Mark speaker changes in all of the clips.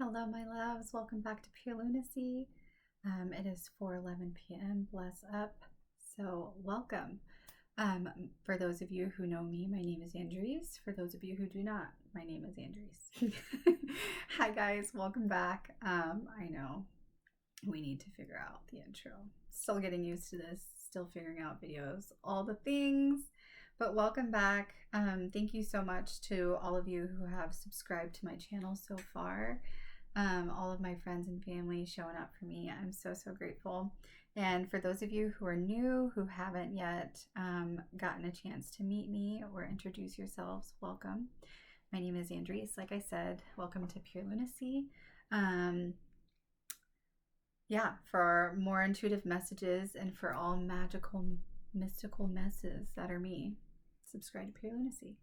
Speaker 1: Hello, my loves. Welcome back to Pure Lunacy. It is 4:11 p.m. Bless up. So, welcome. For those of you who know me, my name is Andreece. For those of you who do not, my name is Andreece. Hi, guys. Welcome back. I know we need to figure out the intro. Still getting used to this. Still figuring out videos, all the things. But welcome back. Thank you so much to all of you who have subscribed to my channel so far. All of my friends and family showing up for me. I'm so grateful. And for those of you who are new, who haven't yet gotten a chance to meet me or introduce yourselves, welcome. My name is Andreece. Like I said, welcome to Pure Lunacy. Yeah, for more intuitive messages and for all magical, mystical messes that are me, subscribe to Pure Lunacy.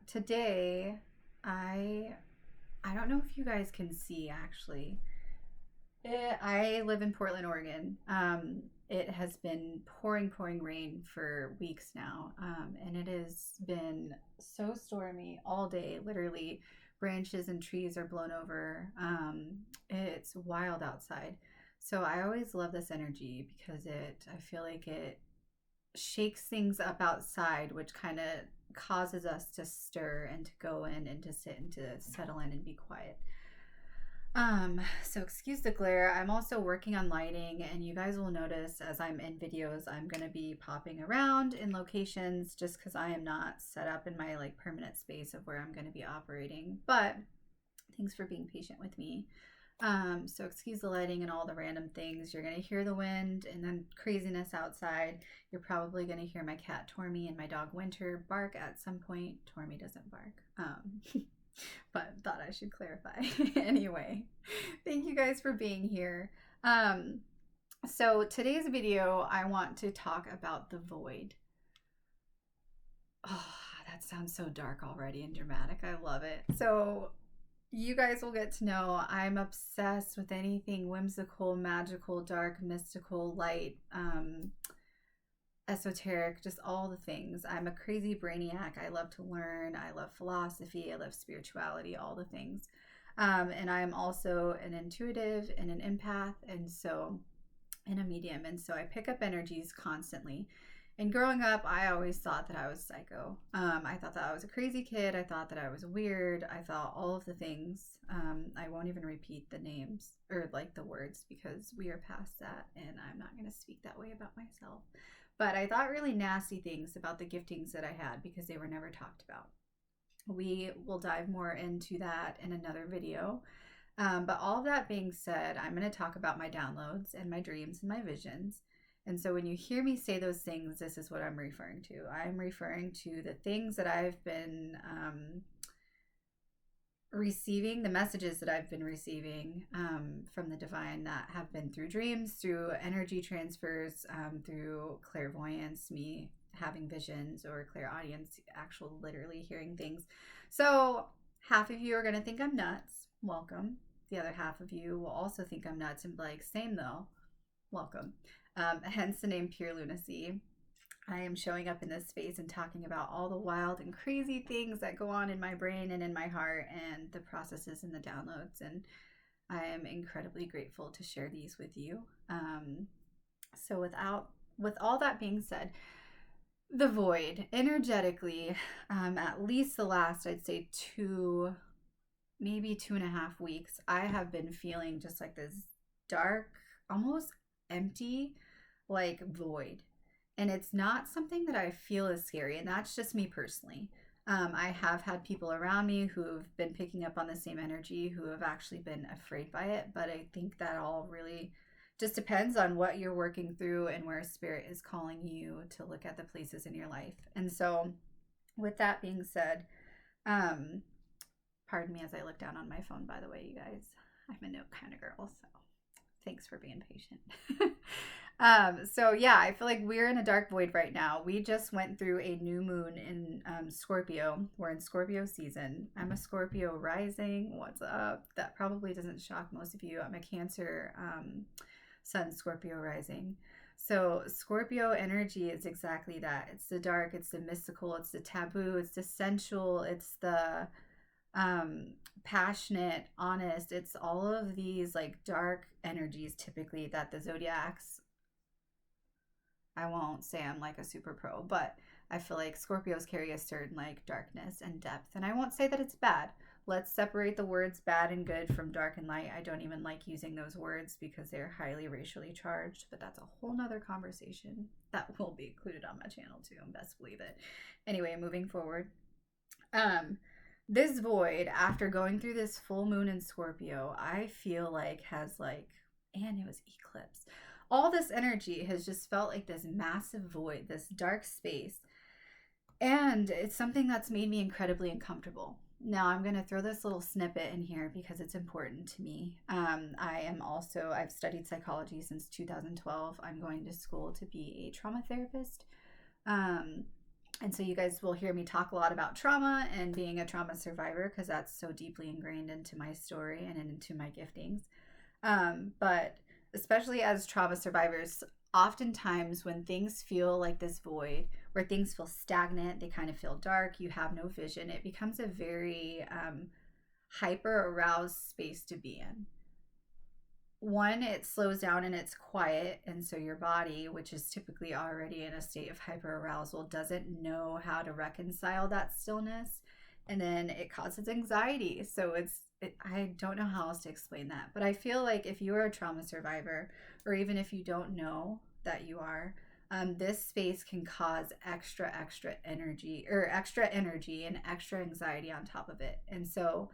Speaker 1: Today, I don't know if you guys can see actually. I live in Portland, Oregon. It has been pouring rain for weeks now, and it has been so stormy all day. Literally, branches and trees are blown over. It's wild outside. So I always love this energy because I feel like it shakes things up outside, which kind of causes us to stir and to go in and to sit and to settle in and be quiet. So excuse the glare. I'm also working on lighting, and you guys will notice as I'm in videos, I'm going to be popping around in locations just because I am not set up in my like permanent space of where I'm going to be operating. But thanks for being patient with me. So excuse the lighting and all the random things. You're going to hear the wind and then craziness outside. You're probably going to hear my cat Tormy and my dog Winter bark at some point. Tormy doesn't bark. But thought I should clarify. Anyway, thank you guys for being here. So today's video, I want to talk about the void. Oh, that sounds so dark already and dramatic. I love it. So you guys will get to know I'm obsessed with anything whimsical, magical, dark, mystical, light, esoteric, just all the things. I'm a crazy brainiac. I love to learn. I love philosophy. I love spirituality, all the things. And I'm also an intuitive and an empath, and a medium. And so I pick up energies constantly. And growing up, I always thought that I was psycho. I thought that I was a crazy kid. I thought that I was weird. I thought all of the things. I won't even repeat the names or like the words because we are past that, and I'm not going to speak that way about myself. But I thought really nasty things about the giftings that I had because they were never talked about. We will dive more into that in another video. But all of that being said, I'm going to talk about my downloads and my dreams and my visions. And so when you hear me say those things, this is what I'm referring to. I'm referring to the things that I've been receiving, the messages that I've been receiving from the divine that have been through dreams, through energy transfers, through clairvoyance, me having visions, or clairaudience, actual literally hearing things. So half of you are going to think I'm nuts. Welcome. The other half of you will also think I'm nuts and be like, same though. Welcome. Hence the name Pure Lunacy. I am showing up in this space and talking about all the wild and crazy things that go on in my brain and in my heart and the processes and the downloads. And I am incredibly grateful to share these with you. So with all that being said, the void, energetically, at least the last, I'd say maybe 2.5 weeks, I have been feeling just like this dark, almost empty, like void. And it's not something that I feel is scary, and that's just me personally. I have had people around me who've been picking up on the same energy who have actually been afraid by it, but I think that all really just depends on what you're working through and where spirit is calling you to look at the places in your life. And so with that being said, pardon me as I look down on my phone, by the way, you guys. I'm a note kind of girl, so thanks for being patient. So yeah, I feel like we're in a dark void right now. We just went through a new moon in Scorpio. We're in Scorpio season. I'm a Scorpio rising. What's up? That probably doesn't shock most of you. I'm a Cancer Sun Scorpio rising. So Scorpio energy is exactly that. It's the dark, it's the mystical, it's the taboo, it's the sensual, it's the passionate, honest. It's all of these like dark energies typically that the zodiacs, I won't say I'm like a super pro, but I feel like Scorpios carry a certain like darkness and depth. And I won't say that it's bad. Let's separate the words bad and good from dark and light. I don't even like using those words because they're highly racially charged, but that's a whole nother conversation that will be included on my channel too, and best believe it. Anyway, moving forward. Um, this void, after going through this full moon in Scorpio, I feel like has like, and it was eclipse. All this energy has just felt like this massive void, this dark space. And it's something that's made me incredibly uncomfortable. Now, I'm going to throw this little snippet in here because it's important to me. I've studied psychology since 2012. I'm going to school to be a trauma therapist. Um, and so you guys will hear me talk a lot about trauma and being a trauma survivor because that's so deeply ingrained into my story and into my giftings. But especially as trauma survivors, oftentimes when things feel like this void, where things feel stagnant, they kind of feel dark, you have no vision, it becomes a very hyper aroused space to be in. One, it slows down and it's quiet, and so your body, which is typically already in a state of hyper arousal, doesn't know how to reconcile that stillness, and then it causes anxiety. So I don't know how else to explain that, but I feel like if you are a trauma survivor, or even if you don't know that you are, this space can cause extra energy and extra anxiety on top of it. And so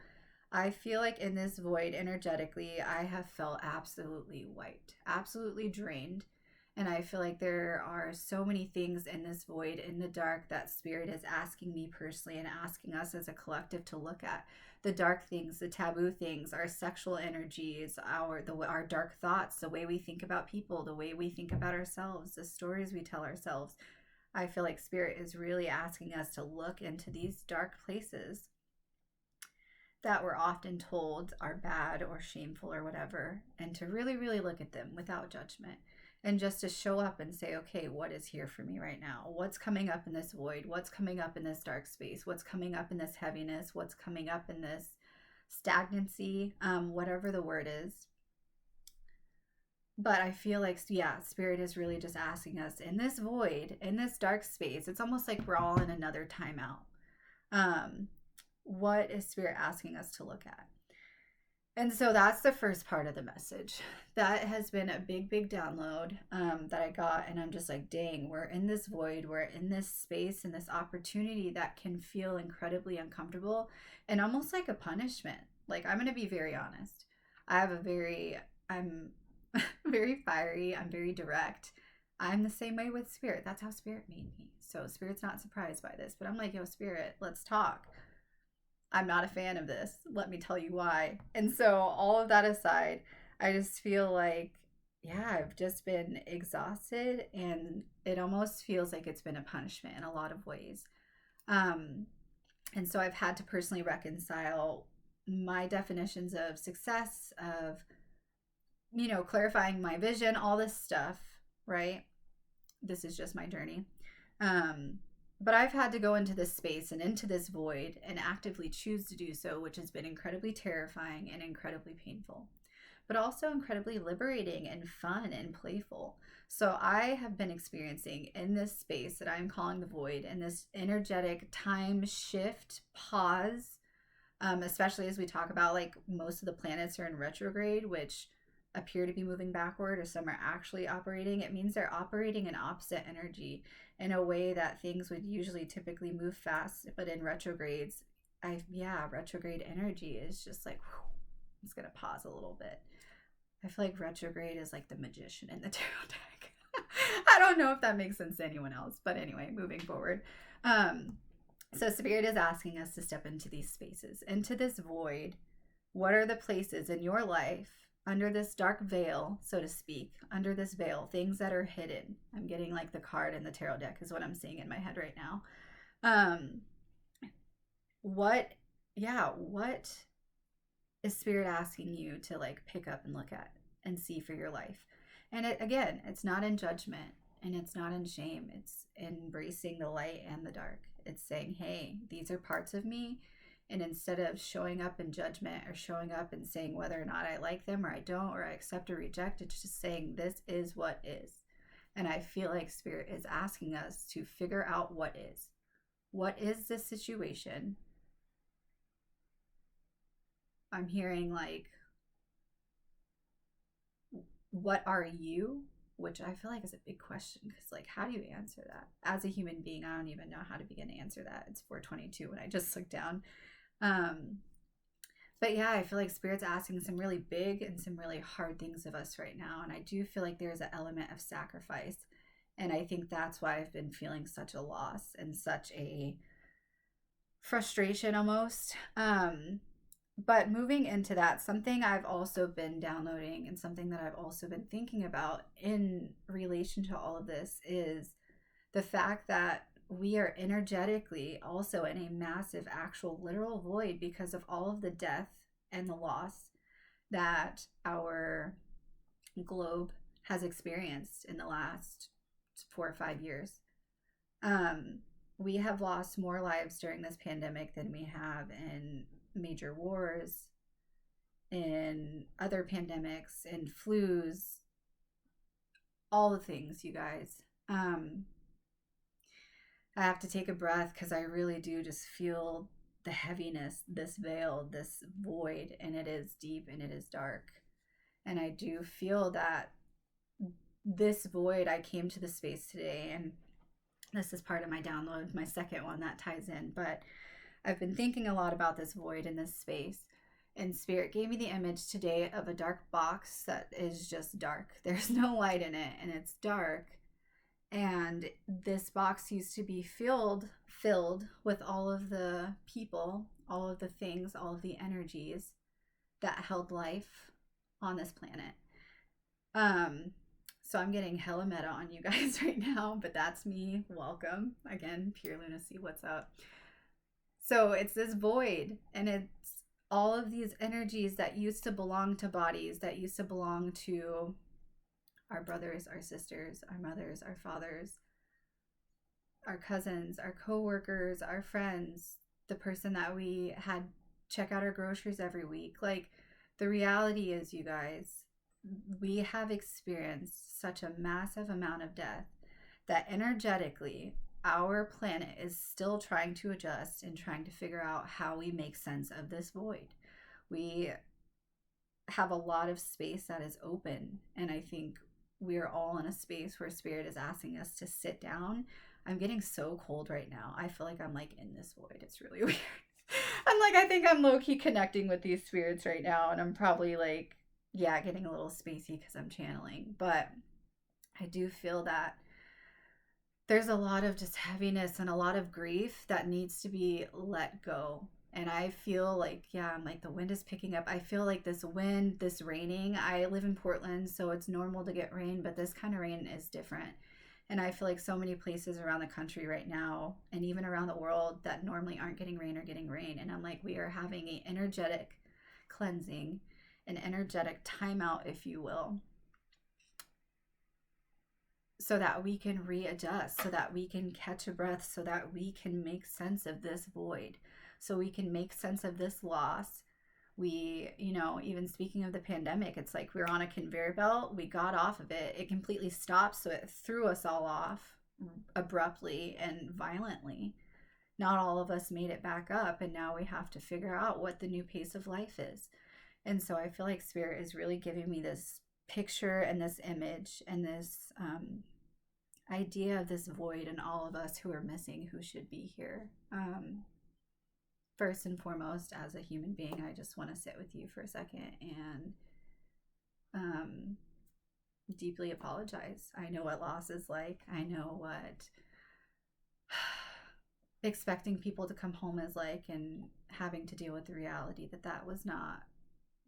Speaker 1: I feel like in this void, energetically, I have felt absolutely wiped, absolutely drained. And I feel like there are so many things in this void, in the dark, that Spirit is asking me personally and asking us as a collective to look at. The dark things, the taboo things, our sexual energies, our dark thoughts, the way we think about people, the way we think about ourselves, the stories we tell ourselves. I feel like Spirit is really asking us to look into these dark places that we're often told are bad or shameful or whatever, and to really, really look at them without judgment, and just to show up and say, okay, what is here for me right now? What's coming up in this void? What's coming up in this dark space? What's coming up in this heaviness? What's coming up in this stagnancy? Whatever the word is. But I feel like, yeah, Spirit is really just asking us in this void, in this dark space. It's almost like we're all in another timeout. What is Spirit asking us to look at? And so that's the first part of the message. That has been a big, big download that I got. And I'm just like, dang, we're in this void. We're in this space and this opportunity that can feel incredibly uncomfortable and almost like a punishment. Like, I'm going to be very honest. I'm very fiery. I'm very direct. I'm the same way with Spirit. That's how Spirit made me. So Spirit's not surprised by this. But I'm like, yo, Spirit, let's talk. I'm not a fan of this. Let me tell you why. And so, all of that aside, I just feel like, yeah, I've just been exhausted, and it almost feels like it's been a punishment in a lot of ways. And so, I've had to personally reconcile my definitions of success, of, clarifying my vision, all this stuff, right? This is just my journey. But I've had to go into this space and into this void and actively choose to do so, which has been incredibly terrifying and incredibly painful, but also incredibly liberating and fun and playful. So I have been experiencing in this space that I'm calling the void, and this energetic time shift pause, especially as we talk about, like, most of the planets are in retrograde, which appear to be moving backward, or some are actually operating. It means they're operating in opposite energy in a way that things would usually typically move fast, but in retrogrades, retrograde energy is just like, whew, it's gonna pause a little bit. I feel like retrograde is like the magician in the tarot deck. I don't know if that makes sense to anyone else, but anyway, moving forward. So Spirit is asking us to step into these spaces, into this void. What are the places in your life, under this dark veil, so to speak, under this veil, things that are hidden? I'm getting like the card in the tarot deck is what I'm seeing in my head right now. What is Spirit asking you to like pick up and look at and see for your life? And it's not in judgment and it's not in shame. It's embracing the light and the dark. It's saying, hey, these are parts of me, And instead of showing up in judgment or showing up and saying whether or not I like them or I don't, or I accept or reject, it's just saying this is what is. And I feel like Spirit is asking us to figure out what is. What is this situation? I'm hearing like, what are you? Which I feel like is a big question, because like, how do you answer that? As a human being, I don't even know how to begin to answer that. It's 4:22 when I just looked down. But yeah, I feel like Spirit's asking some really big and some really hard things of us right now. And I do feel like there's an element of sacrifice. And I think that's why I've been feeling such a loss and such a frustration almost. But moving into that, something I've also been downloading and something that I've also been thinking about in relation to all of this is the fact that we are energetically also in a massive, actual, literal void because of all of the death and the loss that our globe has experienced in the last 4 or 5 years. We have lost more lives during this pandemic than we have in major wars, in other pandemics, in flus, all the things, you guys. I have to take a breath because I really do just feel the heaviness, this veil, this void, and it is deep and it is dark. And I do feel that this void, I came to the space today, and this is part of my download, my second one that ties in, but I've been thinking a lot about this void in this space. And Spirit gave me the image today of a dark box that is just dark. There's no light in it, and it's dark. And this box used to be filled with all of the people, all of the things, all of the energies that held life on this planet. So I'm getting hella meta on you guys right now, but that's me. Welcome. Again, pure lunacy, what's up? So it's this void, and it's all of these energies that used to belong to bodies, that used to belong to our brothers, our sisters, our mothers, our fathers, our cousins, our co-workers, our friends, the person that we had check out our groceries every week. Like, the reality is, you guys, we have experienced such a massive amount of death that energetically our planet is still trying to adjust and trying to figure out how we make sense of this void. We have a lot of space that is open, and I think we're all in a space where Spirit is asking us to sit down. I'm getting so cold right now. I feel like I'm like in this void. It's really weird. I'm like, I think I'm low-key connecting with these spirits right now, and I'm probably like, yeah, getting a little spacey because I'm channeling. But I do feel that there's a lot of just heaviness and a lot of grief that needs to be let go. And I feel like, yeah, I'm like, the wind is picking up. I feel like this wind, this raining, I live in Portland, so it's normal to get rain, but this kind of rain is different. And I feel like so many places around the country right now, and even around the world, that normally aren't getting rain are getting rain. And I'm like, we are having an energetic cleansing, an energetic timeout, if you will, so that we can readjust, so that we can catch a breath, so that we can make sense of this void, so we can make sense of this loss. We, even speaking of the pandemic, it's like we were on a conveyor belt, we got off of it, it completely stopped, so it threw us all off abruptly and violently. Not all of us made it back up, and now we have to figure out what the new pace of life is. And so I feel like Spirit is really giving me this picture and this image and this idea of this void and all of us who are missing, who should be here. First and foremost, as a human being, I just want to sit with you for a second and deeply apologize. I know what loss is like. I know what expecting people to come home is like, and having to deal with the reality that that was not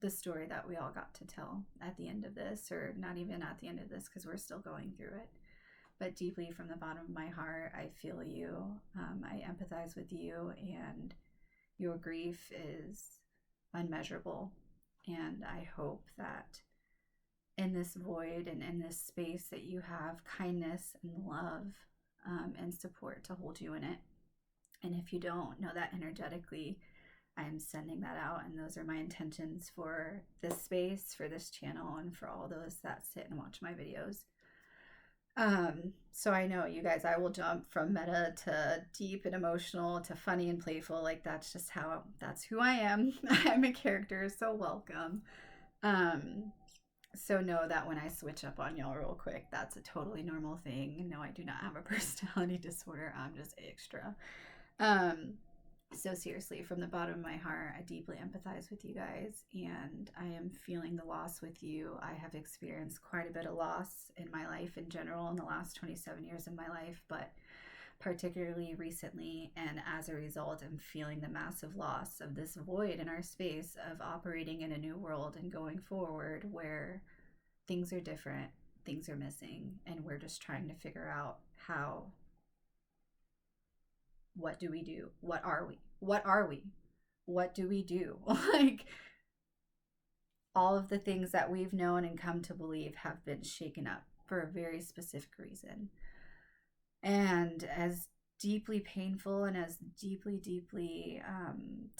Speaker 1: the story that we all got to tell at the end of this, or not even at the end of this, because we're still going through it. But deeply from the bottom of my heart, I feel you. I empathize with you, and your grief is unmeasurable. And I hope that in this void and in this space that you have kindness and love and support to hold you in it. And if you don't, know that energetically, I'm sending that out, and those are my intentions for this space, for this channel, and for all those that sit and watch my videos. So I know you guys, I will jump from meta to deep and emotional to funny and playful. Like that's who I am. I'm a character, so welcome. So know that when I switch up on y'all real quick, that's a totally normal thing. No, I do not have a personality disorder. I'm just extra. So seriously, from the bottom of my heart, I deeply empathize with you guys, and I am feeling the loss with you. I have experienced quite a bit of loss in my life in general in the last 27 years of my life, but particularly recently, and as a result, I'm feeling the massive loss of this void in our space of operating in a new world and going forward where things are different, things are missing, and we're just trying to figure out how. What do we do? What are we? What are we? What do we do? Like, all of the things that we've known and come to believe have been shaken up for a very specific reason. And as deeply painful and as deeply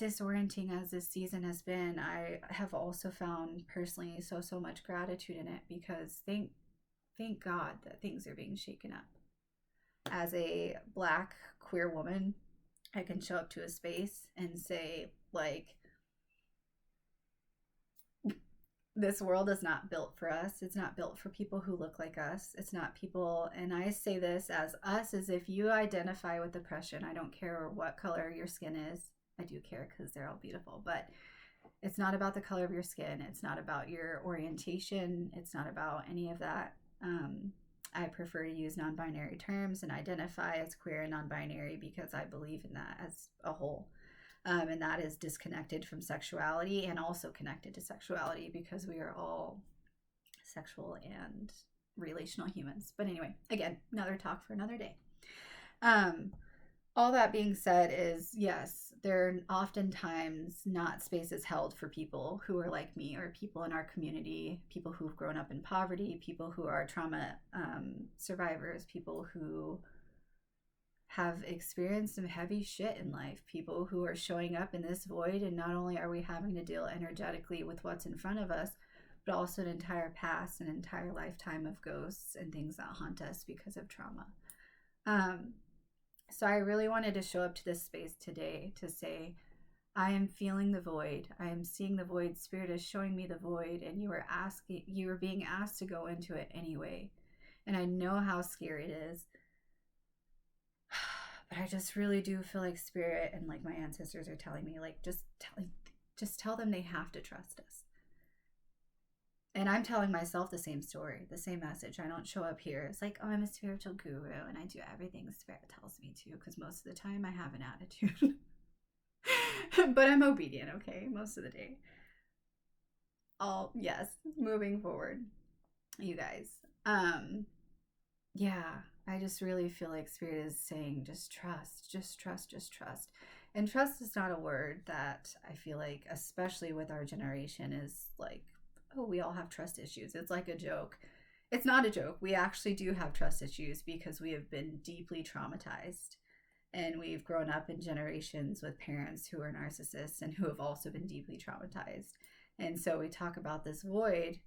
Speaker 1: disorienting as this season has been, I have also found personally so much gratitude in it, because thank God that things are being shaken up. As a Black queer woman, I can show up to a space and say, like, this world is not built for us. It's not built for people who look like us. It's not people, and I say this as us, as if you identify with oppression. I don't care what color your skin is. I do care, because they're all beautiful, but it's not about the color of your skin. It's not about your orientation. It's not about any of that. I prefer to use non-binary terms and identify as queer and non-binary, because I believe in that as a whole. And that is disconnected from sexuality and also connected to sexuality, because we are all sexual and relational humans. But anyway, again, another talk for another day. All that being said is, yes, there are oftentimes not spaces held for people who are like me, or people in our community, people who've grown up in poverty, people who are trauma survivors, people who have experienced some heavy shit in life, people who are showing up in this void, and not only are we having to deal energetically with what's in front of us, but also an entire past, an entire lifetime of ghosts and things that haunt us because of trauma. So I really wanted to show up to this space today to say, I am feeling the void. I am seeing the void. Spirit is showing me the void, and you are being asked to go into it anyway. And I know how scary it is. But I just really do feel like Spirit and like my ancestors are telling me, like, just tell them they have to trust us. And I'm telling myself the same story, the same message. I don't show up here. It's like, oh, I'm a spiritual guru and I do everything the Spirit tells me to, because most of the time I have an attitude. But I'm obedient, okay, most of the day. Yes, moving forward, you guys. Yeah, I just really feel like Spirit is saying, just trust, just trust, just trust. And trust is not a word that I feel like, especially with our generation, is like, oh, we all have trust issues. It's like a joke. It's not a joke. We actually do have trust issues, because we have been deeply traumatized. And we've grown up in generations with parents who are narcissists and who have also been deeply traumatized. And so we talk about this void.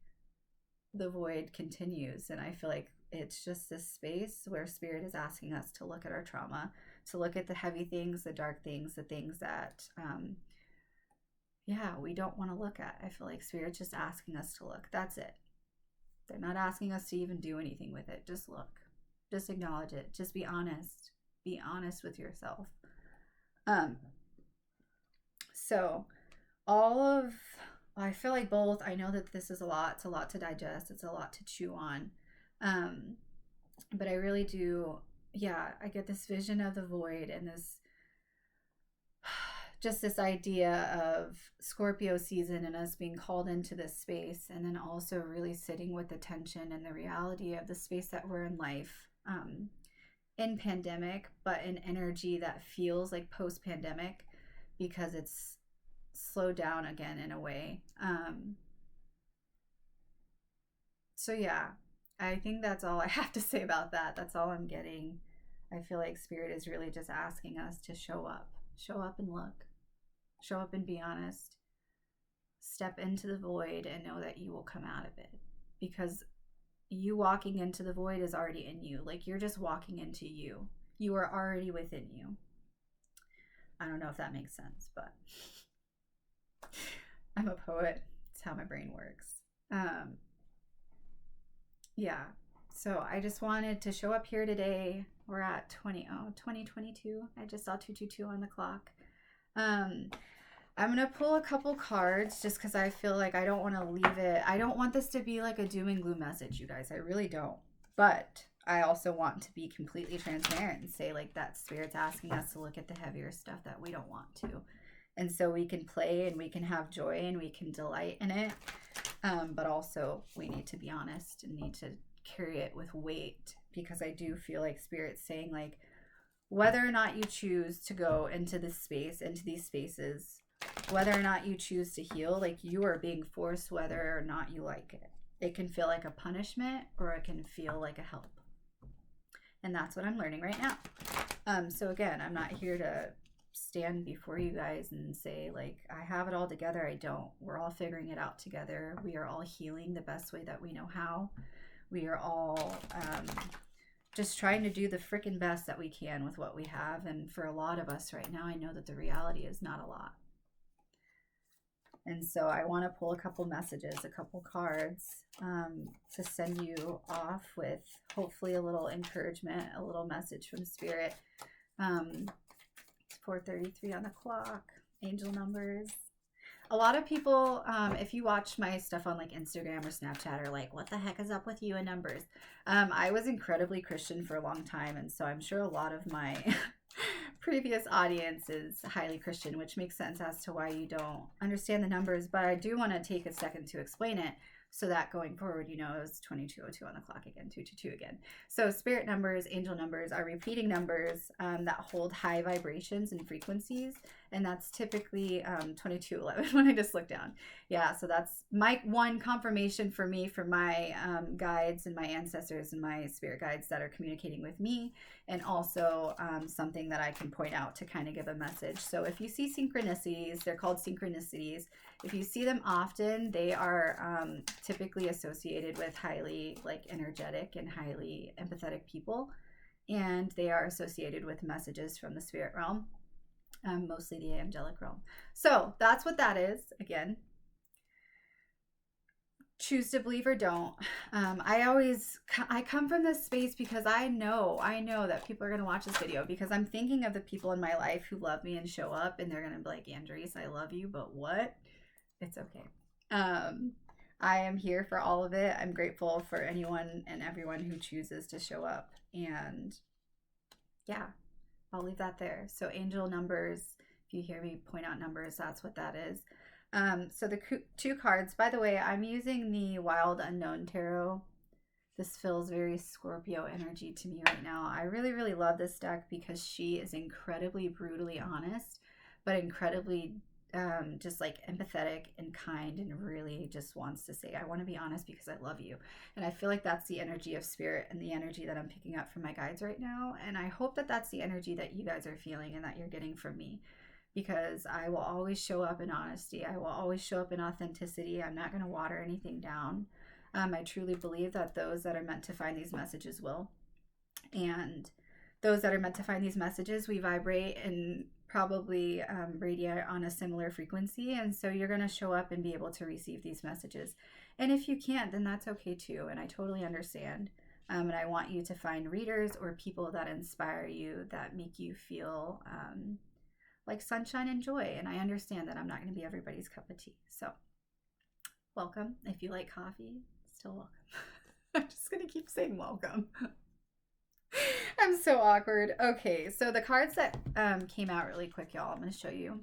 Speaker 1: The void continues. And I feel like it's just this space where Spirit is asking us to look at our trauma, to look at the heavy things, the dark things, the things that, we don't want to look at. I feel like Spirit's just asking us to look. That's it. They're not asking us to even do anything with it. Just look. Just acknowledge it. Just be honest. Be honest with yourself. So I feel like both, I know that this is a lot. It's a lot to digest. It's a lot to chew on. But I really do, I get this vision of the void, and this idea of Scorpio season and us being called into this space, and then also really sitting with the tension and the reality of the space that we're in life, in pandemic, but in energy that feels like post-pandemic, because it's slowed down again in a way. So yeah, I think that's all I have to say about that. That's all I'm getting. I feel like Spirit is really just asking us to show up and look. Show up and be honest. Step into the void and know that you will come out of it, because you walking into the void is already in you. Like, you're just walking into you. You are already within you. I don't know if that makes sense, but I'm a poet. It's how my brain works. Yeah. So I just wanted to show up here today. We're at 2022. I just saw 222 on the clock. I'm going to pull a couple cards just because I feel like I don't want to leave it. I don't want this to be like a doom and gloom message, you guys. I really don't. But I also want to be completely transparent and say, like, that Spirit's asking us to look at the heavier stuff that we don't want to. And so we can play and we can have joy and we can delight in it. But also we need to be honest and need to carry it with weight, because I do feel like Spirit's saying, like, whether or not you choose to go into this space, into these spaces, whether or not you choose to heal, like, you are being forced whether or not you like it. It can feel like a punishment or it can feel like a help. And that's what I'm learning right now. So again, I'm not here to stand before you guys and say, like, I have it all together. I don't. We're all figuring it out together. We are all healing the best way that we know how. We are all just trying to do the freaking best that we can with what we have. And for a lot of us right now, I know that the reality is not a lot. And so I want to pull a couple messages, a couple cards, to send you off with hopefully a little encouragement, a little message from Spirit. It's 4:33 on the clock. Angel numbers. A lot of people, if you watch my stuff on like Instagram or Snapchat, are like, what the heck is up with you and numbers? I was incredibly Christian for a long time. And so I'm sure a lot of my previous audience is highly Christian, which makes sense as to why you don't understand the numbers. But I do want to take a second to explain it, so that going forward, you know, it was 22:02 on the clock again, 222 again. So Spirit numbers, angel numbers are repeating numbers that hold high vibrations and frequencies. And that's typically 2211 when I just looked down. Yeah, so that's my one confirmation for me, for my guides and my ancestors and my spirit guides that are communicating with me. And also something that I can point out to kind of give a message. So if you see synchronicities, they're called synchronicities. If you see them often, they are typically associated with highly like energetic and highly empathetic people. And they are associated with messages from the spirit realm. Mostly the angelic realm. So that's what that is. Again, choose to believe or don't. I come from this space because I know that people are going to watch this video, because I'm thinking of the people in my life who love me and show up, and they're going to be like, Andreece, I love you, but what? It's okay. I am here for all of it. I'm grateful for anyone and everyone who chooses to show up. And yeah, I'll leave that there. So angel numbers, if you hear me point out numbers, that's what that is. So the two cards, by the way, I'm using the Wild Unknown Tarot. This feels very Scorpio energy to me right now. I really, really love this deck because she is incredibly brutally honest, but incredibly just like empathetic and kind, and really just wants to say, I want to be honest because I love you. And I feel like that's the energy of Spirit and the energy that I'm picking up from my guides right now. And I hope that that's the energy that you guys are feeling and that you're getting from me, because I will always show up in honesty. I will always show up in authenticity. I'm not going to water anything down. I truly believe that those that are meant to find these messages will. And those that are meant to find these messages, we vibrate and probably radiate on a similar frequency. And so you're going to show up and be able to receive these messages. And if you can't, then that's okay too. And I totally understand. And I want you to find readers or people that inspire you, that make you feel like sunshine and joy. And I understand that I'm not going to be everybody's cup of tea. So welcome. If you like coffee, still welcome. I'm just going to keep saying welcome. I'm so awkward. Okay, so the cards that came out really quick, y'all, I'm going to show you.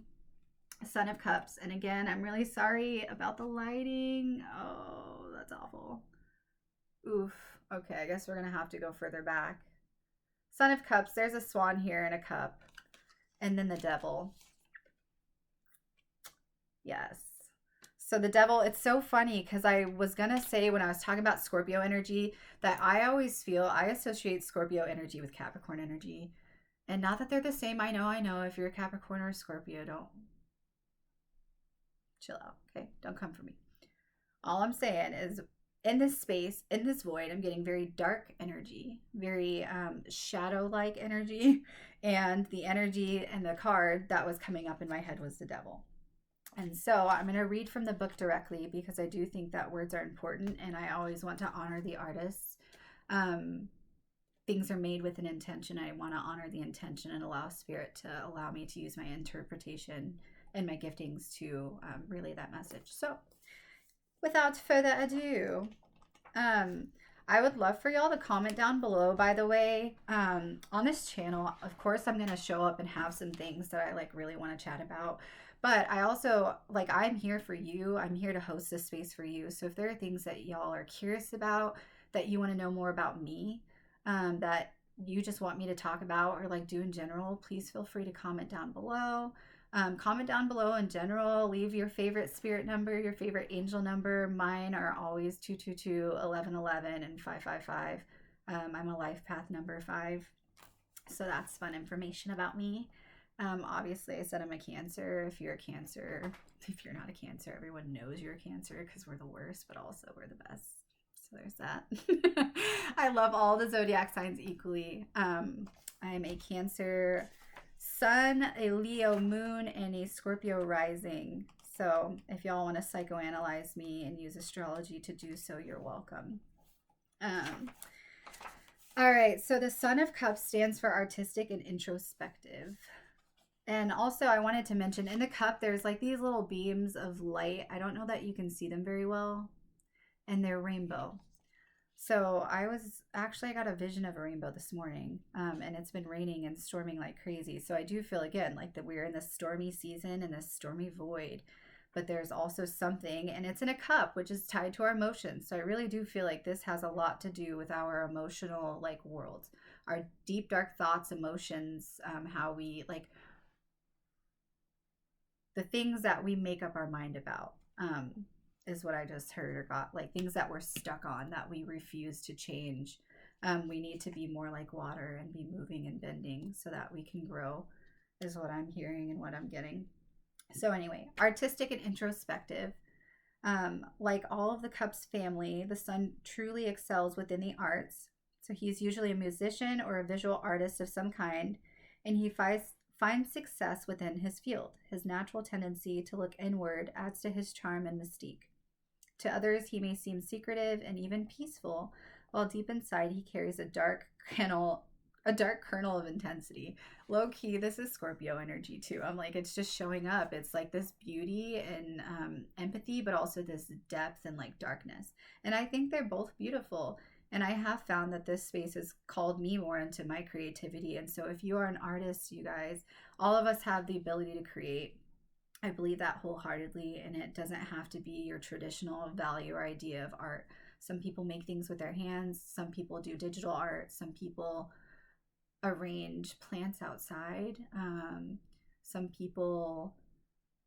Speaker 1: Son of Cups. And again, I'm really sorry about the lighting. Oh, that's awful. Oof. Okay, I guess we're going to have to go further back. Son of Cups. There's a swan here in a cup. And then the Devil. Yes. So the Devil, it's so funny because I was going to say when I was talking about Scorpio energy that I always feel I associate Scorpio energy with Capricorn energy. And not that they're the same. I know. If you're a Capricorn or a Scorpio, Chill out. Okay. Don't come for me. All I'm saying is in this space, in this void, I'm getting very dark energy, very shadow like energy. And the energy and the card that was coming up in my head was the devil. And so I'm going to read from the book directly because I do think that words are important and I always want to honor the artists. Um, Things are made with an intention. I want to honor the intention and allow spirit to allow me to use my interpretation and my giftings to relay that message. So without further ado, um, I would love for y'all to comment down below, by the way. On this channel, of course, I'm going to show up and have some things that I like really want to chat about. But I also, like, I'm here for you. I'm here to host this space for you. So if there are things that y'all are curious about, that you want to know more about me, that you just want me to talk about or like do in general, please feel free to comment down below. Comment down below in general. Leave your favorite spirit number, your favorite angel number. Mine are always 222, 1111, and 555. I'm a life path number 5. So that's fun information about me. Obviously, I said I'm a Cancer. If you're a Cancer, if you're not a Cancer, everyone knows you're a Cancer because we're the worst, but also we're the best. So there's that. I love all the zodiac signs equally. I'm a Cancer Sun, a Leo moon, and a Scorpio rising. So if y'all want to psychoanalyze me and use astrology to do so, you're welcome. All right, so the Sun of Cups stands for artistic and introspective. And also I wanted to mention in the cup, there's like these little beams of light. I don't know that you can see them very well. And they're rainbow. So I got a vision of a rainbow this morning, and it's been raining and storming like crazy. So I do feel again like that we're in this stormy season and this stormy void, but there's also something, and it's in a cup, which is tied to our emotions. So I really do feel like this has a lot to do with our emotional like world, our deep, dark thoughts, emotions, how we like the things that we make up our mind about. Is what I just heard or got, like things that we're stuck on that we refuse to change. We need to be more like water and be moving and bending so that we can grow, is what I'm hearing and what I'm getting. So anyway, artistic and introspective. Like all of the Cups family, the Sun truly excels within the arts. So he's usually a musician or a visual artist of some kind, and he finds success within his field. His natural tendency to look inward adds to his charm and mystique. To others, he may seem secretive and even peaceful, while deep inside he carries a dark kernel of intensity. Low key, this is Scorpio energy too. I'm like, it's just showing up. It's like this beauty and empathy, but also this depth and like darkness. And I think they're both beautiful. And I have found that this space has called me more into my creativity. And so if you are an artist, you guys, all of us have the ability to create. I believe that wholeheartedly, and it doesn't have to be your traditional value or idea of art. Some people make things with their hands. Some people do digital art. Some people arrange plants outside. Some people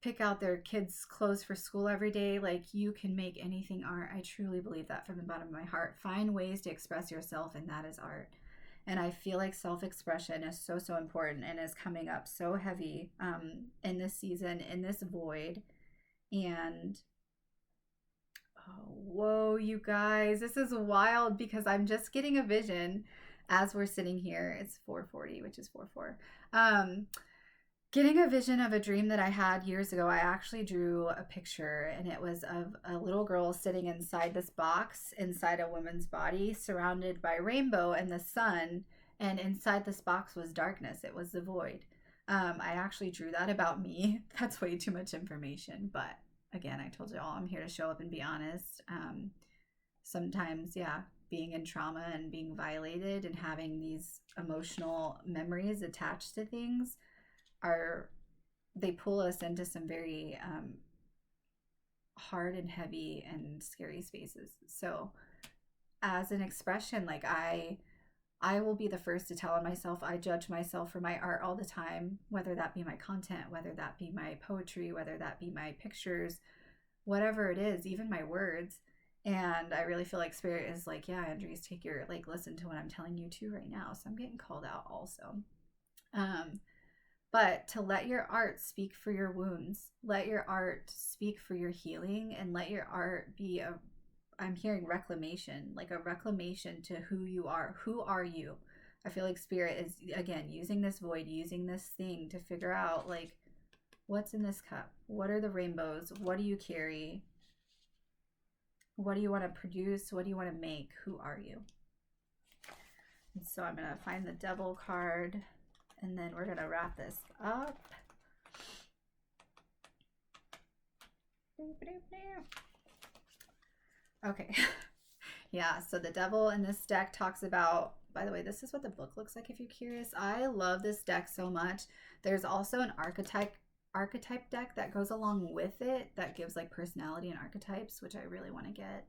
Speaker 1: pick out their kids' clothes for school every day. Like, you can make anything art. I truly believe that from the bottom of my heart. Find ways to express yourself, and that is art. And I feel like self-expression is so, so important and is coming up so heavy in this season, in this void. And whoa, you guys, this is wild because I'm just getting a vision as we're sitting here. It's 4:40, which is 4:4. Getting a vision of a dream that I had years ago. I actually drew a picture, and it was of a little girl sitting inside this box, inside a woman's body, surrounded by rainbow and the sun, and inside this box was darkness. It was the void. I actually drew that about me. That's way too much information, but again, I told you all I'm here to show up and be honest. Sometimes, yeah, being in trauma and being violated and having these emotional memories attached to things they pull us into some very hard and heavy and scary spaces. So as an expression, like I will be the first to tell on myself. I judge myself for my art all the time, whether that be my content, whether that be my poetry, whether that be my pictures, whatever it is, even my words. And I really feel like spirit is like, yeah, Andreece, take your, like, listen to what I'm telling you too right now. So I'm getting called out also. but to let your art speak for your wounds, let your art speak for your healing, and let your art be I'm hearing reclamation, like a reclamation to who you are. Who are you? I feel like Spirit is, again, using this void, using this thing to figure out, like, what's in this cup? What are the rainbows? What do you carry? What do you want to produce? What do you want to make? Who are you? And so I'm going to find the Devil card, and then we're going to wrap this up. Okay. Yeah, so the Devil in this deck talks about, by the way, this is what the book looks like if you're curious. I love this deck so much. There's also an archetype deck that goes along with it that gives like personality and archetypes, which I really want to get.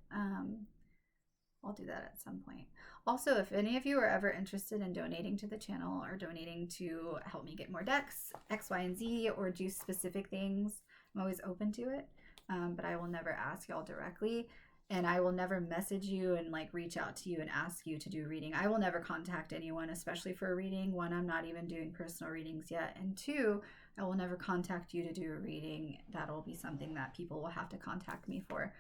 Speaker 1: I'll do that at some point. Also, if any of you are ever interested in donating to the channel or donating to help me get more decks, X, Y, and Z, or do specific things, I'm always open to it. But I will never ask y'all directly, and I will never message you and like reach out to you and ask you to do reading. I will never contact anyone, especially for a reading. One, I'm not even doing personal readings yet, and two, I will never contact you to do a reading. That'll be something that people will have to contact me for.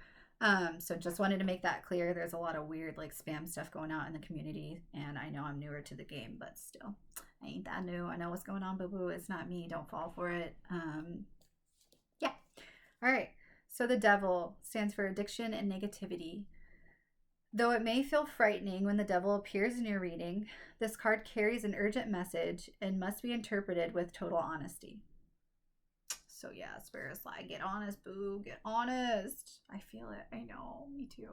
Speaker 1: So just wanted to make that clear. There's a lot of weird like spam stuff going out in the community, and I know I'm newer to the game, but still, I ain't that new. I know what's going on, boo-boo. It's not me. Don't fall for it. Yeah. All right. So the Devil stands for addiction and negativity. Though it may feel frightening when the Devil appears in your reading, this card carries an urgent message and must be interpreted with total honesty. So yeah, Spirit's like, get honest, boo, get honest. I feel it. I know, me too.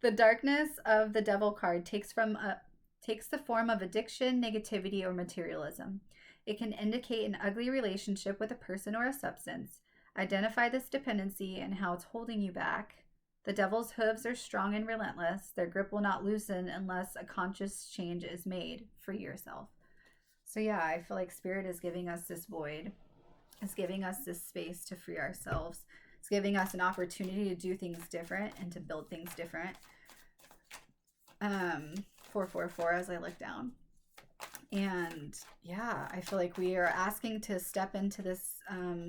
Speaker 1: The darkness of the Devil card takes the form of addiction, negativity, or materialism. It can indicate an ugly relationship with a person or a substance. Identify this dependency and how it's holding you back. The Devil's hooves are strong and relentless. Their grip will not loosen unless a conscious change is made for yourself. So yeah, I feel like Spirit is giving us this void. It's giving us this space to free ourselves. It's giving us an opportunity to do things different and to build things different. 444 as I look down. And yeah, I feel like we are asking to step into this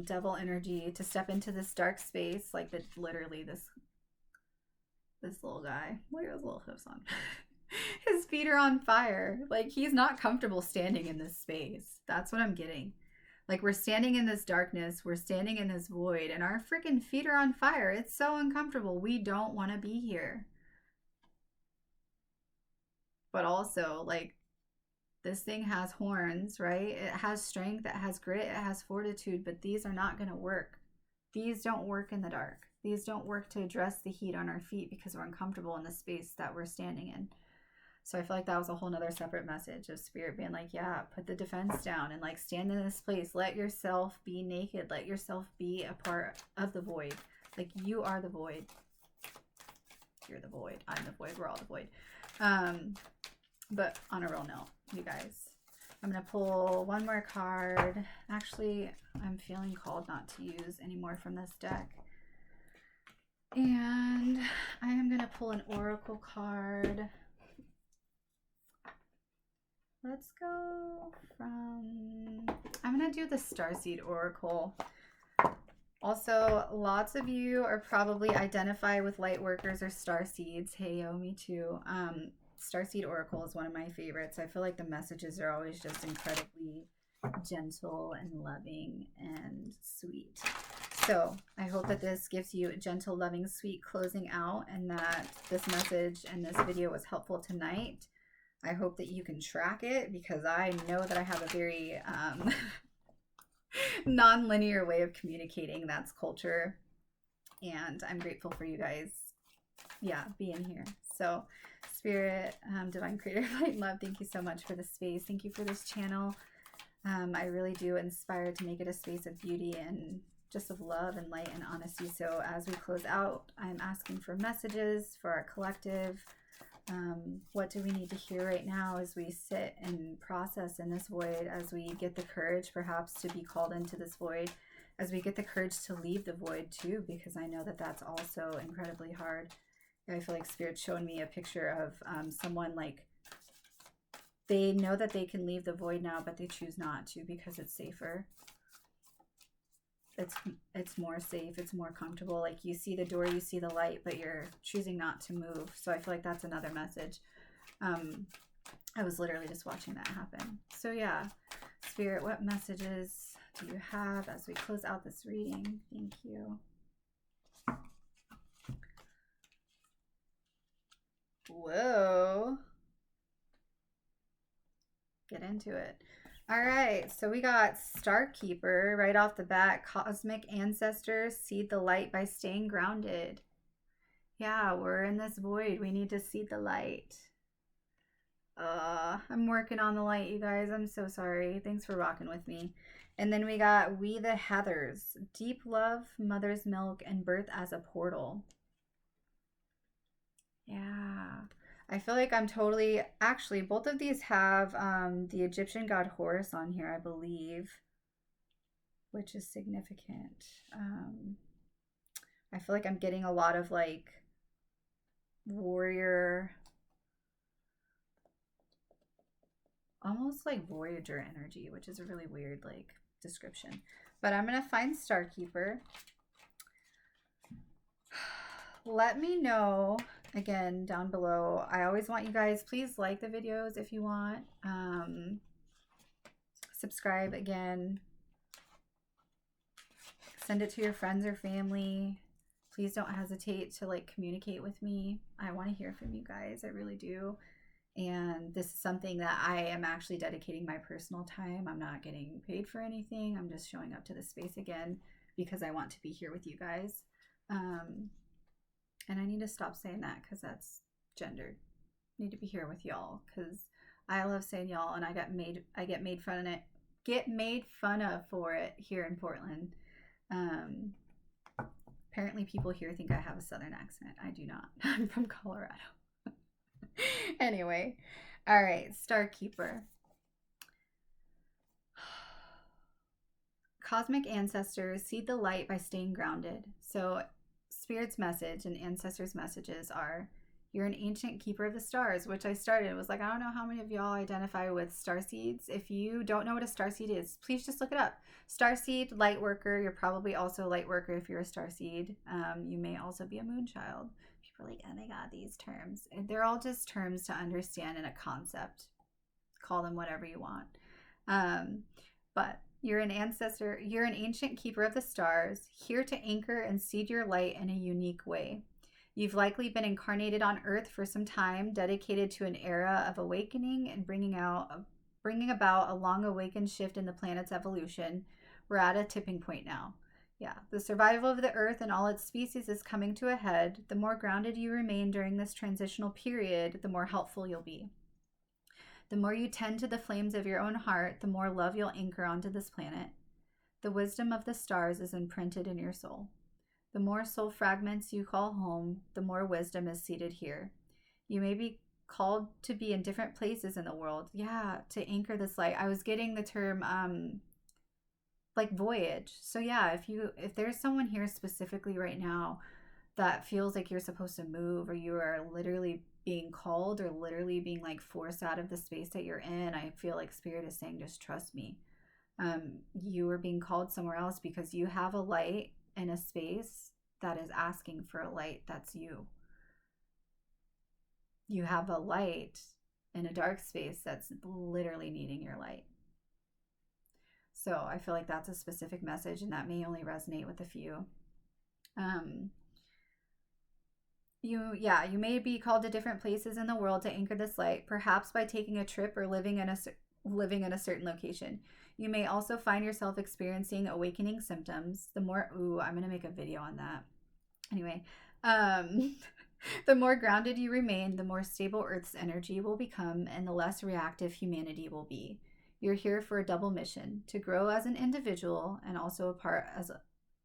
Speaker 1: Devil energy, to step into this dark space, like literally this little guy. Look at his little hoofs on. His feet are on fire. Like, he's not comfortable standing in this space. That's what I'm getting. Like, we're standing in this darkness, we're standing in this void, and our freaking feet are on fire. It's so uncomfortable. We don't want to be here. But also, like, this thing has horns, right? It has strength, it has grit, it has fortitude, but these are not going to work. These don't work in the dark. These don't work to address the heat on our feet because we're uncomfortable in the space that we're standing in. So I feel like that was a whole nother separate message of Spirit being like, yeah, put the defense down and like stand in this place. Let yourself be naked. Let yourself be a part of the void. Like, you are the void. You're the void. I'm the void. We're all the void. But on a real note, you guys, I'm going to pull one more card. Actually, I'm feeling called not to use any more from this deck. And I am going to pull an oracle card. Let's go from, I'm going to do the Starseed Oracle. Also, lots of you are probably identify with light workers or starseeds. Hey, yo, me too. Starseed Oracle is one of my favorites. I feel like the messages are always just incredibly gentle and loving and sweet. So I hope that this gives you a gentle, loving, sweet closing out, and that this message and this video was helpful tonight. I hope that you can track it, because I know that I have a very non-linear way of communicating. That's culture. And I'm grateful for you guys, yeah, being here. So Spirit, Divine Creator, Light, Love, thank you so much for this space. Thank you for this channel. I really do inspire to make it a space of beauty and just of love and light and honesty. So as we close out, I'm asking for messages for our collective. What do we need to hear right now as we sit and process in this void, as we get the courage perhaps to be called into this void, as we get the courage to leave the void too, because I know that that's also incredibly hard. I feel like Spirit's showing me a picture of someone like They know that they can leave the void now, but they choose not to because it's safer. It's more safe, it's more comfortable. Like, you see the door, you see the light, but you're choosing not to move. So I feel like that's another message. I was literally just watching that happen. So yeah, Spirit, what messages do you have as we close out this reading? Thank you. Whoa. Get into it. All right, so we got Starkeeper right off the bat. Cosmic ancestors seed the light by staying grounded. Yeah, we're in this void. We need to seed the light. I'm working on the light, you guys. I'm so sorry. Thanks for rocking with me. And then we got We the Heathers. Deep love, mother's milk, and birth as a portal. Yeah. I feel like I'm totally... Actually, both of these have the Egyptian god Horus on here, I believe. Which is significant. I feel like I'm getting a lot of, like, warrior... Almost like Voyager energy, which is a really weird, like, description. But I'm going to find Starkeeper. Let me know, again, down below. I always want you guys, please like the videos if you want. Subscribe again. Send it to your friends or family. Please don't hesitate to, like, communicate with me. I want to hear from you guys. I really do. And this is something that I am actually dedicating my personal time. I'm not getting paid for anything. I'm just showing up to this space again because I want to be here with you guys. And I need to stop saying that because that's gendered. I need to be here with y'all because I love saying y'all, and I get made fun of for it here in Portland. Apparently people here think I have a Southern accent. I do not. I'm from Colorado. Anyway, all right, Starkeeper. Cosmic ancestors seed the light by staying grounded. So Spirit's message and ancestors' messages are, you're an ancient keeper of the stars, which I started. It was like, I don't know how many of y'all identify with starseeds. If you don't know what a starseed is, please just look it up. Starseed, light worker. You're probably also a light worker if you're a starseed. You may also be a moonchild. People are like, oh my God, these terms. They're all just terms to understand in a concept. Call them whatever you want. But you're an ancestor. You're an ancient keeper of the stars, here to anchor and seed your light in a unique way. You've likely been incarnated on Earth for some time, dedicated to an era of awakening and bringing about a long awakened shift in the planet's evolution. We're at a tipping point now. Yeah, the survival of the Earth and all its species is coming to a head. The more grounded you remain during this transitional period, the more helpful you'll be. The more you tend to the flames of your own heart, the more love you'll anchor onto this planet. The wisdom of the stars is imprinted in your soul. The more soul fragments you call home, the more wisdom is seated here. You may be called to be in different places in the world. Yeah, to anchor this light. I was getting the term like voyage. So yeah, if there's someone here specifically right now that feels like you're supposed to move, or you are literally being called, or literally being like forced out of the space that you're in, I feel like Spirit is saying, just trust me. You are being called somewhere else because you have a light in a space that is asking for a light that's you. You have a light in a dark space that's literally needing your light. So I feel like that's a specific message, and that may only resonate with a few. You may be called to different places in the world to anchor this light, perhaps by taking a trip or living in a certain location. You may also find yourself experiencing awakening symptoms. I'm going to make a video on that. Anyway, the more grounded you remain, the more stable Earth's energy will become, and the less reactive humanity will be. You're here for a double mission, to grow as an individual and also a part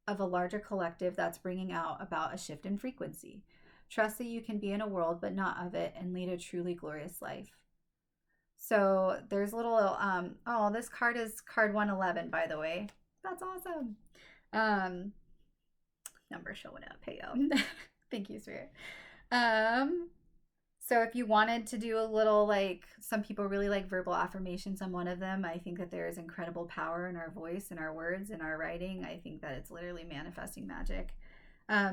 Speaker 1: of a larger collective that's bringing about a shift in frequency. Trust that you can be in a world but not of it, and lead a truly glorious life. So there's a little, this card is card 111, by the way. That's awesome. Number showing up. Hey, yo. Thank you, Spirit. So if you wanted to do a little, like, some people really like verbal affirmations. I'm one of them. I think that there is incredible power in our voice and our words and our writing. I think that it's literally manifesting magic.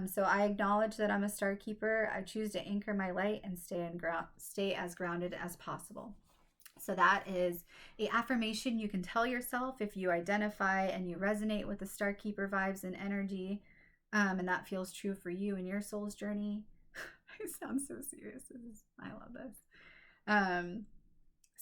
Speaker 1: So I acknowledge that I'm a star keeper. I choose to anchor my light and stay as grounded as possible. So that is a affirmation you can tell yourself if you identify and you resonate with the star keeper vibes and energy, and that feels true for you in your soul's journey. I sound so serious. I love this. Um,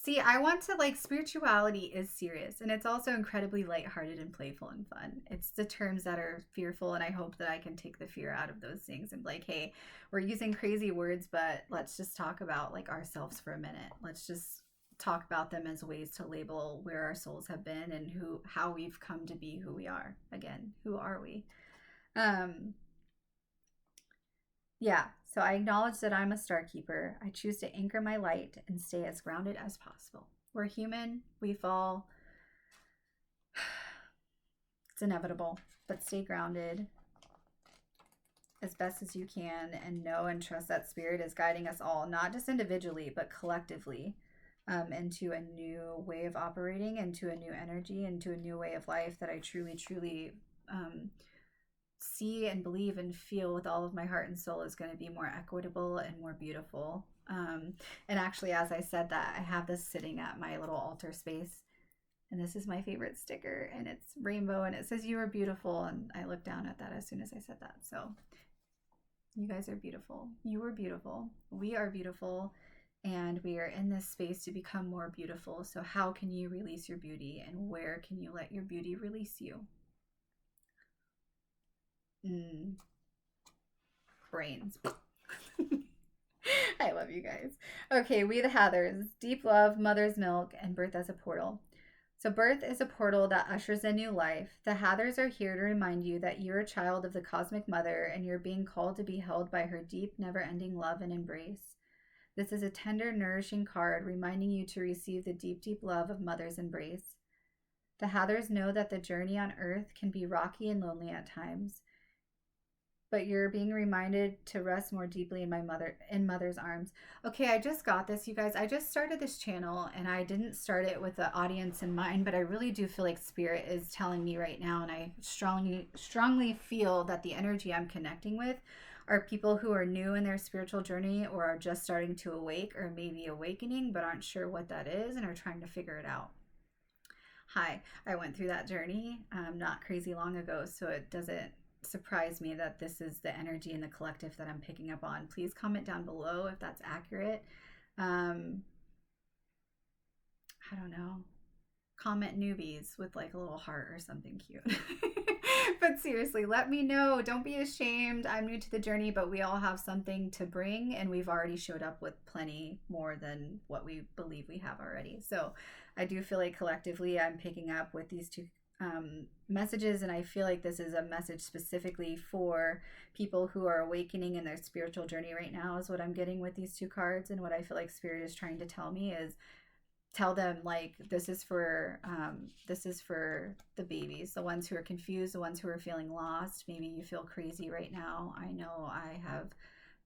Speaker 1: See, I want to, like, spirituality is serious, and it's also incredibly lighthearted and playful and fun. It's the terms that are fearful, and I hope that I can take the fear out of those things and be like, hey, we're using crazy words, but let's just talk about, like, ourselves for a minute. Let's just talk about them as ways to label where our souls have been and how we've come to be who we are. Again, who are we? Um, yeah, so I acknowledge that I'm a star keeper. I choose to anchor my light and stay as grounded as possible. We're human, we fall. It's inevitable, but stay grounded as best as you can and know and trust that spirit is guiding us all, not just individually, but collectively, into a new way of operating, into a new energy, into a new way of life that I truly, truly see and believe and feel with all of my heart and soul is going to be more equitable and more beautiful. And actually, as I said that, I have this sitting at my little altar space. And this is my favorite sticker. And it's rainbow and it says, "You are beautiful." And I looked down at that as soon as I said that. So you guys are beautiful. You are beautiful. We are beautiful. And we are in this space to become more beautiful. So, how can you release your beauty? And where can you let your beauty release you? Brains. I love you guys. Okay, we the Hathers. Deep love, mother's milk, and birth as a portal. So, birth is a portal that ushers in new life. The Hathers are here to remind you that you're a child of the cosmic mother and you're being called to be held by her deep, never ending love and embrace. This is a tender, nourishing card reminding you to receive the deep, deep love of mother's embrace. The Hathers know that the journey on earth can be rocky and lonely at times, but you're being reminded to rest more deeply in mother's arms. Okay, I just got this, you guys. I just started this channel and I didn't start it with the audience in mind, but I really do feel like spirit is telling me right now, and I strongly feel that the energy I'm connecting with are people who are new in their spiritual journey or are just starting to awake or maybe awakening but aren't sure what that is and are trying to figure it out. Hi, I went through that journey not crazy long ago, so it doesn't surprise me that this is the energy in the collective that I'm picking up on. Please comment down below if that's accurate. I don't know. Comment newbies with like a little heart or something cute. But seriously, let me know. Don't be ashamed. I'm new to the journey, but we all have something to bring, and we've already showed up with plenty more than what we believe we have already. So I do feel like collectively I'm picking up with these two messages, and I feel like this is a message specifically for people who are awakening in their spiritual journey right now, is what I'm getting with these two cards. And what I feel like spirit is trying to tell me is tell them, like, this is for the babies, the ones who are confused, the ones who are feeling lost. Maybe you feel crazy right now. I know I have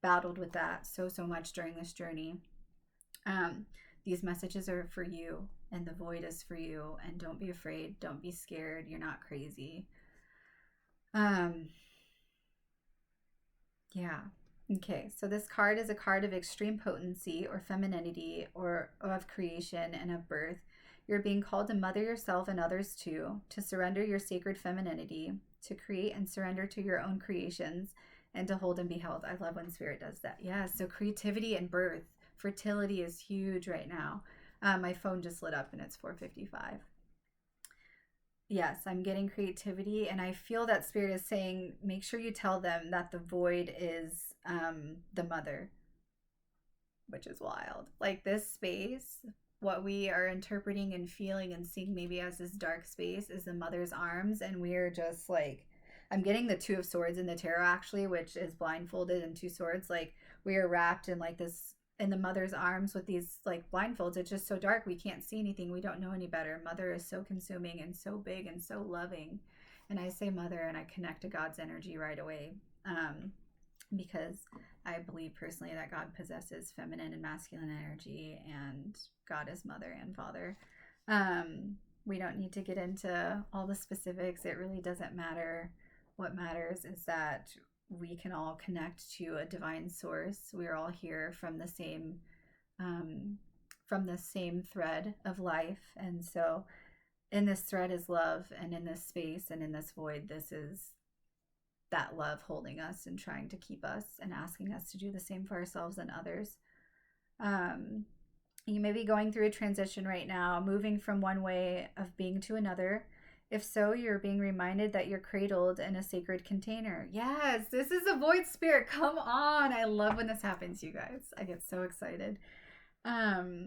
Speaker 1: battled with that so much during this journey. These messages are for you, and the void is for you, and don't be afraid, don't be scared, you're not crazy. Yeah. Okay, so this card is a card of extreme potency or femininity or of creation and of birth. You're being called to mother yourself and others too, to surrender your sacred femininity, to create and surrender to your own creations, and to hold and be held. I love when spirit does that. Yeah, so creativity and birth. Fertility is huge right now. My phone just lit up and it's 4:55. Yes, I'm getting creativity, and I feel that spirit is saying, make sure you tell them that the void is the mother, which is wild. Like, this space, what we are interpreting and feeling and seeing maybe as this dark space is the mother's arms, and we're just like, I'm getting the Two of Swords in the tarot actually, which is blindfolded and two swords. Like, we are wrapped in like this in the mother's arms with these like blindfolds. It's just so dark, we can't see anything, we don't know any better. Mother is so consuming and so big and so loving. And I say mother and I connect to God's energy right away. because I believe personally that God possesses feminine and masculine energy, and God is mother and father. We don't need to get into all the specifics. It really doesn't matter. What matters is that we can all connect to a divine source. We're all here um, from the same thread of life, and so in this thread is love, and in this space and in this void, this is that love holding us and trying to keep us and asking us to do the same for ourselves and others. You may be going through a transition right now, moving from one way of being to another. If so, you're being reminded that you're cradled in a sacred container. Yes, this is a void spirit. Come on. I love when this happens, you guys. I get so excited. Yeah.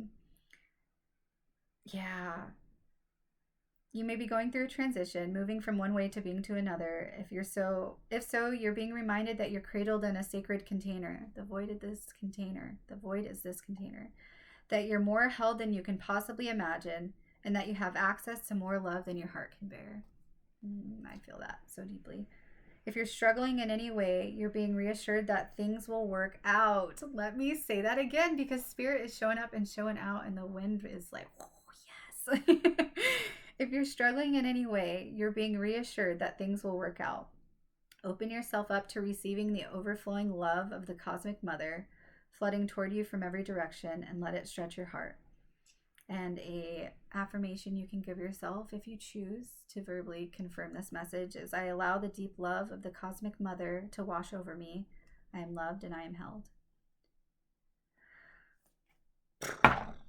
Speaker 1: You may be going through a transition, moving from one way to being to another. If so, you're being reminded that you're cradled in a sacred container. The void is this container. The void is this container. That you're more held than you can possibly imagine, and that you have access to more love than your heart can bear. I feel that so deeply. If you're struggling in any way, you're being reassured that things will work out. Let me say that again, because spirit is showing up and showing out, and the wind is like, oh, yes. If you're struggling in any way, you're being reassured that things will work out. Open yourself up to receiving the overflowing love of the cosmic mother, flooding toward you from every direction, and let it stretch your heart. And a affirmation you can give yourself if you choose to verbally confirm this message is, I allow the deep love of the cosmic mother to wash over me. I am loved and I am held.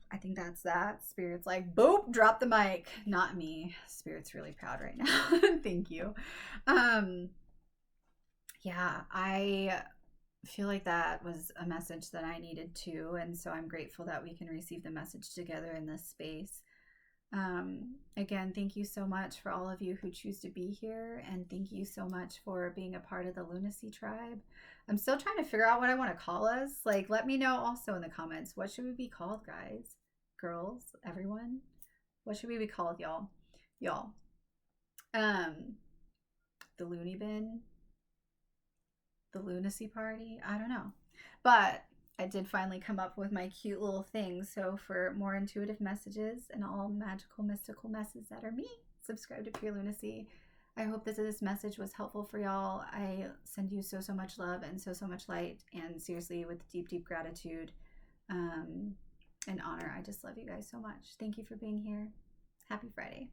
Speaker 1: I think that's that. Spirit's like, boop, drop the mic. Not me. Spirit's really proud right now. Thank you. Yeah, I feel like that was a message that I needed too. And so I'm grateful that we can receive the message together in this space. Again, thank you so much for all of you who choose to be here. And thank you so much for being a part of the Lunacy tribe. I'm still trying to figure out what I want to call us. Like, let me know also in the comments. What should we be called, guys? Girls? Everyone? What should we be called, y'all? Y'all. The Loony Bin? The Lunacy Party? I don't know. But I did finally come up with my cute little thing. So for more intuitive messages and all magical, mystical messes that are me, subscribe to Pure Lunacy. I hope that this message was helpful for y'all. I send you so much love and so much light. And seriously, with deep, deep gratitude and honor, I just love you guys so much. Thank you for being here. Happy Friday.